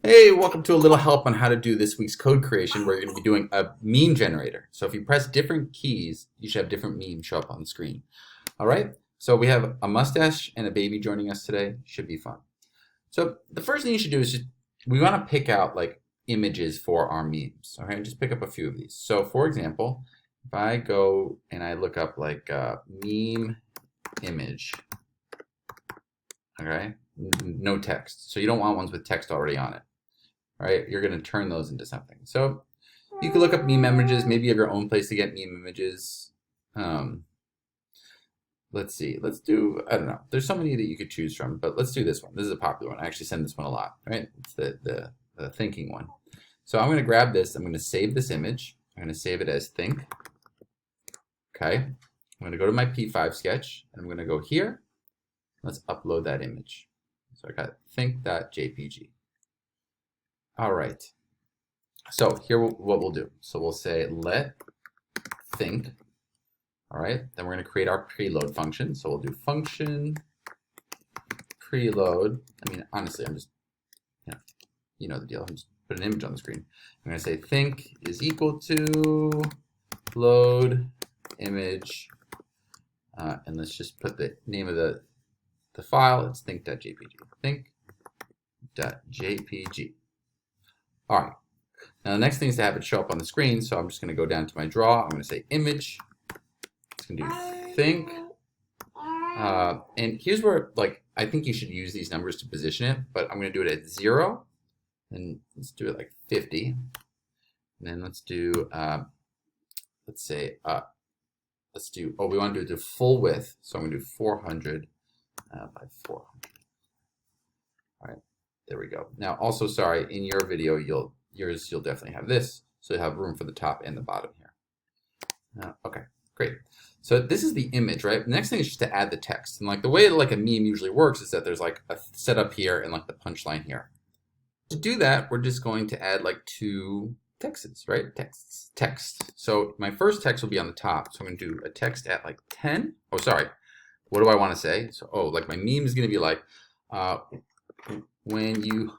Hey, welcome to a little help on how to do this week's code creation where you're going to be doing a meme generator. So if you press different keys, you should have different memes show up on the screen. All right, so we have a mustache and a baby joining us today. Should be fun. So the first thing you should do is we want to pick out like images for our memes. Okay, just pick up a few of these. So for example, if I go and I look up like meme image, okay, no text. So you don't want ones with text already on it. Right? You're going to turn those into something. So you can look up meme images. Maybe you have your own place to get meme images. Let's see. Let's do, I don't know. There's so many that you could choose from, but let's do this one. This is a popular one. I actually send this one a lot, right? It's the thinking one. So I'm going to grab this. I'm going to save this image. I'm going to save it as think. Okay. I'm going to go to my P5 sketch, and I'm going to go here. Let's upload that image. So I got think.jpg. All right, so here what we'll do. So we'll say let think, all right? Then we're gonna create our preload function. So we'll do function preload. I mean, honestly, I'm just, you know the deal. I'm just put an image on the screen. I'm gonna say think is equal to load image, and let's just put the name of the file. It's think.jpg, think.jpg. All right, now the next thing is to have it show up on the screen, so I'm just going to go down to my draw. I'm going to say image. It's going to do think. And here's where, like, I think you should use these numbers to position it, but I'm going to do it at 0. And let's do it like 50. And then let's do, let's say, we want to do it to full width. So I'm going to do 400 by 400. All right. There we go. Now, also, sorry, in your video, you'll definitely have this, so you'll have room for the top and the bottom here. Okay, great. So this is the image, right? The next thing is just to add the text. And like the way like a meme usually works is that there's like a setup here and like the punchline here. To do that, we're just going to add like 2 texts, right? Text. So my first text will be on the top. So I'm going to do a text at like 10. Oh, sorry. What do I want to say? So, like my meme is going to be like, when you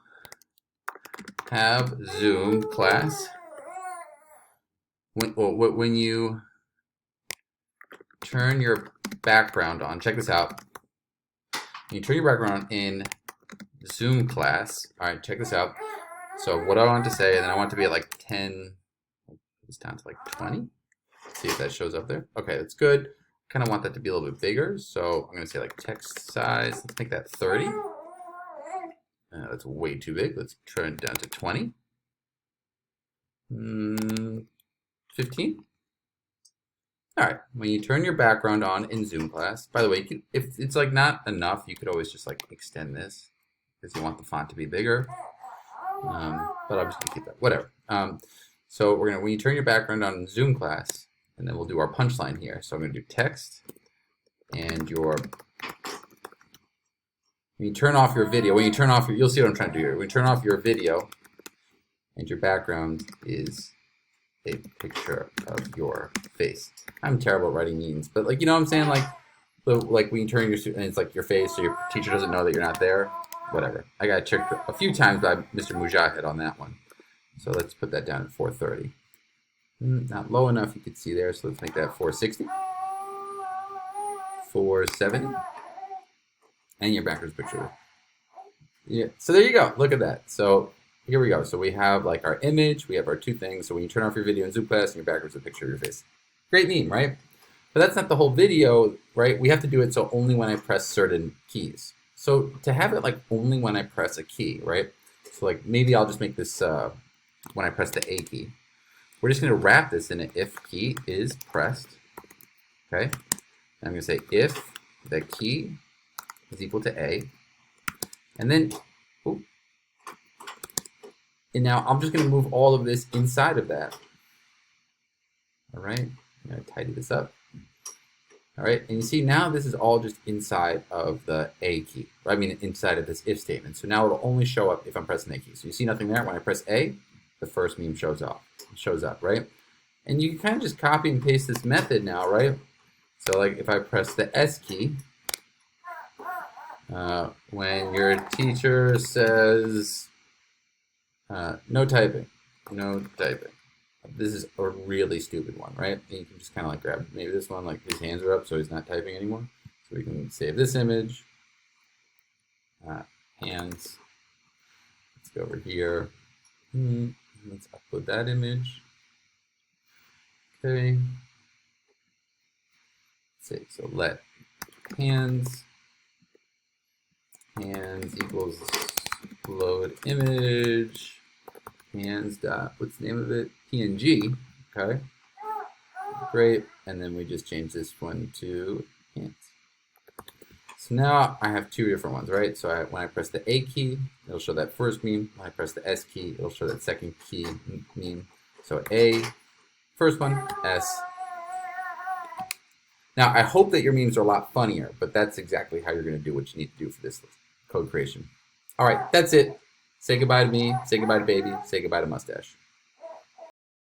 have Zoom class, when you turn your background on, check this out. When you turn your background on in Zoom class, all right, check this out. So what I want to say, and then I want it to be at like 10, it's down to like 20. Let's see if that shows up there. Okay, that's good. Kind of want that to be a little bit bigger, so I'm going to say like text size, let's make that 30. That's way too big. Let's turn it down to 20. 15. All right. When you turn your background on in Zoom class, by the way, if it's like not enough, you could always just like extend this because you want the font to be bigger. But I'm just gonna keep that. Whatever. So we're gonna when you turn your background on in Zoom class, and then we'll do our punchline here. So I'm gonna do text and your. When you turn off your video, you'll see what I'm trying to do here. When you turn off your video and your background is a picture of your face. I'm terrible at writing memes, but like, you know what I'm saying? Like when you turn and it's like your face, so your teacher doesn't know that you're not there. Whatever. I got checked a few times by Mr. Mujahid on that one. So let's put that down at 430. Not low enough, you could see there, so let's make that 460. 470. And your backwards picture. Yeah, so there you go. Look at that. So here we go. So we have like our image, we have our 2 things. So when you turn off your video in Zoom class and your backwards a picture of your face. Great meme, right? But that's not the whole video, right? We have to do it so only when I press certain keys. So to have it like only when I press a key, right? So like maybe I'll just make this when I press the A key. We're just going to wrap this in an if key is pressed. Okay? And I'm going to say if the key is equal to A, and then, and now I'm just going to move all of this inside of that. All right, I'm going to tidy this up. All right, and you see now this is all just inside of the A key. I mean, inside of this if statement. So now it'll only show up if I'm pressing A key. So you see nothing there. When I press A, the first meme shows up, right? And you can kind of just copy and paste this method now, right? So like if I press the S key, when your teacher says No typing. No typing. This is a really stupid one, right? And you can just kind of like grab maybe this one, like his hands are up, so he's not typing anymore. So we can save this image. Hands. Let's go over here. Let's upload that image. Okay. Save. So let hands equals load image hands dot what's the name of it, PNG. Okay, great. And then we just change this one to hands. So now I have two different ones, right? So when I press the A key, it'll show that first meme. When I press the S key, it'll show that second key meme. So A, first one, S. Now, I hope that your memes are a lot funnier, but that's exactly how you're going to do what you need to do for this code creation. All right, that's it. Say goodbye to me. Say goodbye to baby. Say goodbye to mustache.